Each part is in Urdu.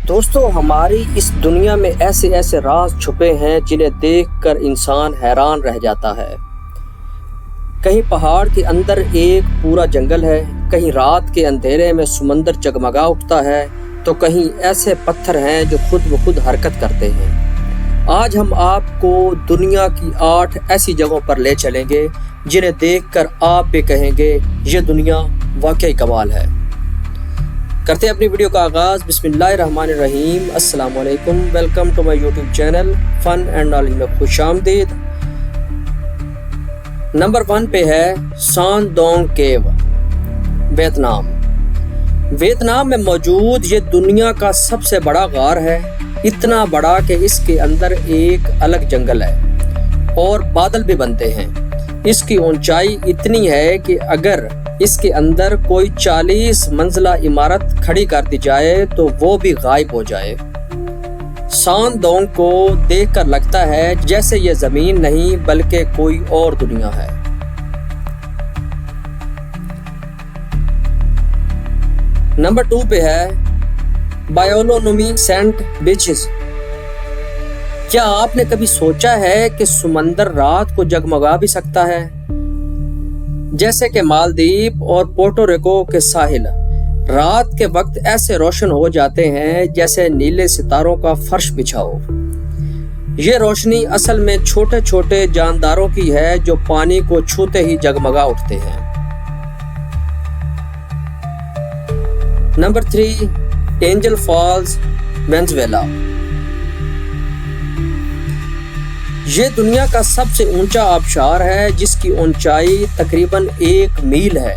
دوستو، ہماری اس دنیا میں ایسے ایسے راز چھپے ہیں جنہیں دیکھ کر انسان حیران رہ جاتا ہے۔ کہیں پہاڑ کے اندر ایک پورا جنگل ہے، کہیں رات کے اندھیرے میں سمندر جگمگا اٹھتا ہے، تو کہیں ایسے پتھر ہیں جو خود بخود حرکت کرتے ہیں۔ آج ہم آپ کو دنیا کی 8 ایسی جگہوں پر لے چلیں گے جنہیں دیکھ کر آپ بھی کہیں گے یہ دنیا واقعی کمال ہے۔ کرتے ہیں اپنی ویڈیو کا آغاز۔ بسم اللہ الرحمن الرحیم۔ السلام علیکم، welcome to my YouTube channel fun and knowledge میں خوش آمدید۔ نمبر 1 پہ ہے سان دونگ کیو، ویتنام۔ ویتنام میں موجود یہ دنیا کا سب سے بڑا غار ہے، اتنا بڑا کہ اس کے اندر ایک الگ جنگل ہے اور بادل بھی بنتے ہیں۔ اس کی اونچائی اتنی ہے کہ اگر اس کے اندر کوئی 40 منزلہ عمارت کھڑی کر دی جائے تو وہ بھی غائب ہو جائے۔ سان دونگ کو دیکھ کر لگتا ہے جیسے یہ زمین نہیں بلکہ کوئی اور دنیا ہے۔ نمبر 2 پہ ہے بایولونومی سینٹ بیچز۔ کیا آپ نے کبھی سوچا ہے کہ سمندر رات کو جگمگا بھی سکتا ہے؟ جیسے کہ مالدیپ اور پورٹو ریکو کے ساحل رات کے وقت ایسے روشن ہو جاتے ہیں جیسے نیلے ستاروں کا فرش بچھا ہو۔ یہ روشنی اصل میں چھوٹے چھوٹے جانداروں کی ہے جو پانی کو چھوتے ہی جگمگا اٹھتے ہیں۔ Number 3 Angel Falls, Venezuela. یہ دنیا کا سب سے اونچا آبشار ہے جس کی اونچائی تقریباً 1 میل ہے۔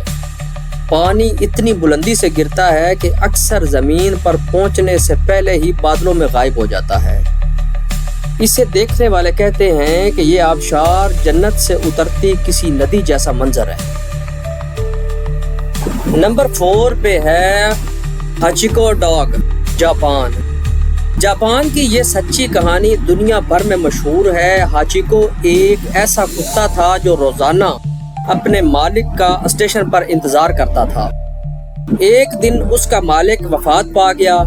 پانی اتنی بلندی سے گرتا ہے کہ اکثر زمین پر پہنچنے سے پہلے ہی بادلوں میں غائب ہو جاتا ہے۔ اسے دیکھنے والے کہتے ہیں کہ یہ آبشار جنت سے اترتی کسی ندی جیسا منظر ہے۔ نمبر 4 پہ ہے ہاچیکو ڈاگ، جاپان۔ جاپان کی یہ سچی کہانی دنیا بھر میں مشہور ہے۔ ہاچیکو ایک ایسا کتا تھا جو روزانہ اپنے مالک کا اسٹیشن پر انتظار کرتا تھا۔ ایک دن اس کا مالک وفات پا گیا،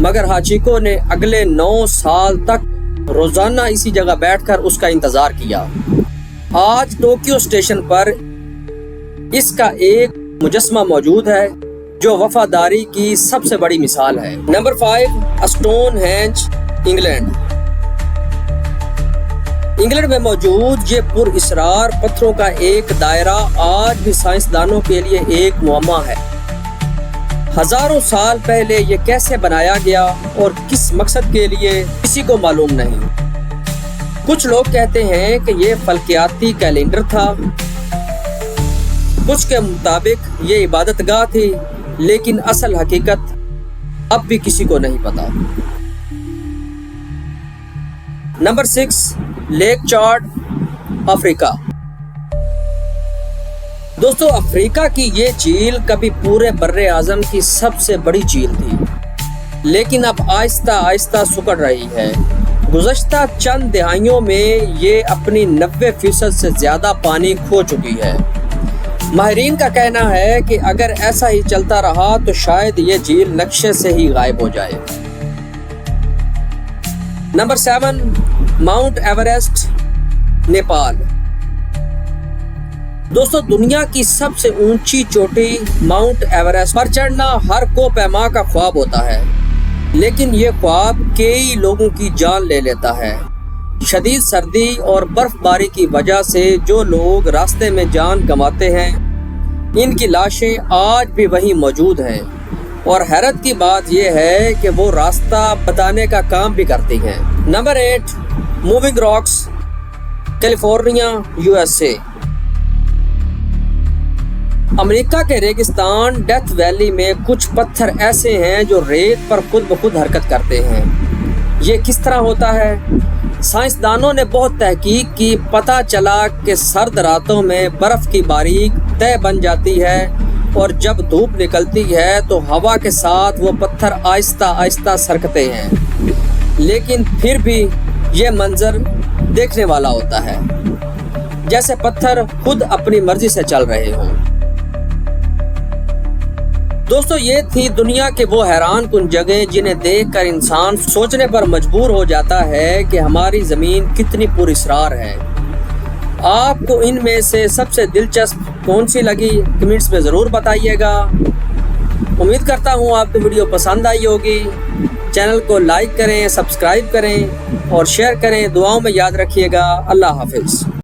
مگر ہاچیکو نے اگلے 9 سال تک روزانہ اسی جگہ بیٹھ کر اس کا انتظار کیا۔ آج ٹوکیو اسٹیشن پر اس کا ایک مجسمہ موجود ہے جو وفاداری کی سب سے بڑی مثال ہے۔ Number 5 Stonehenge, England. England میں موجود یہ پر اسرار پتھروں کا ایک دائرہ آج بھی سائنسدانوں کے لیے ایک معمہ ہے۔ ہزاروں سال پہلے یہ کیسے بنایا گیا اور کس مقصد کے لیے کسی کو معلوم نہیں۔ کچھ لوگ کہتے ہیں کہ یہ فلکیاتی کیلنڈر تھا، کچھ کے مطابق یہ عبادت گاہ تھی، لیکن اصل حقیقت اب بھی کسی کو نہیں پتا۔ نمبر 6 لیک چاڈ، افریقہ۔ دوستو، افریقہ کی یہ جھیل کبھی پورے بر اعظم کی سب سے بڑی جھیل تھی، لیکن اب آہستہ آہستہ سکڑ رہی ہے۔ گزشتہ چند دہائیوں میں یہ اپنی 90% سے زیادہ پانی کھو چکی ہے۔ ماہرین کا کہنا ہے کہ اگر ایسا ہی چلتا رہا تو شاید یہ جھیل نقشے سے ہی غائب ہو جائے۔ Number 7 Mount Everest, Nepal. دوستو، دنیا کی سب سے اونچی چوٹی ماؤنٹ ایوریسٹ پر چڑھنا ہر کو پیما کا خواب ہوتا ہے، لیکن یہ خواب کئی لوگوں کی جان لے لیتا ہے۔ شدید سردی اور برف باری کی وجہ سے جو لوگ راستے میں جان گنواتے ہیں، ان کی لاشیں آج بھی وہیں موجود ہیں، اور حیرت کی بات یہ ہے کہ وہ راستہ بتانے کا کام بھی کرتی ہیں۔ Number 8 moving rocks, California, USA۔ امریکہ کے ریگستان ڈیتھ ویلی میں کچھ پتھر ایسے ہیں جو ریت پر خود بخود حرکت کرتے ہیں۔ یہ کس طرح ہوتا ہے؟ سائنسدانوں نے بہت تحقیق کی، پتہ چلا کہ سرد راتوں میں برف کی باریک تہ بن جاتی ہے، اور جب دھوپ نکلتی ہے تو ہوا کے ساتھ وہ پتھر آہستہ آہستہ سرکتے ہیں، لیکن پھر بھی یہ منظر دیکھنے والا ہوتا ہے، جیسے پتھر خود اپنی مرضی سے چل رہے ہوں۔ دوستو یہ تھی دنیا کے وہ حیران کن جگہیں جنہیں دیکھ کر انسان سوچنے پر مجبور ہو جاتا ہے کہ ہماری زمین کتنی پر اسرار ہے۔ آپ کو ان میں سے سب سے دلچسپ کون سی لگی کمنٹس میں ضرور بتائیے گا۔ امید کرتا ہوں آپ کو ویڈیو پسند آئی ہوگی۔ چینل کو لائک کریں، سبسکرائب کریں اور شیئر کریں۔ دعاؤں میں یاد رکھیے گا۔ اللہ حافظ۔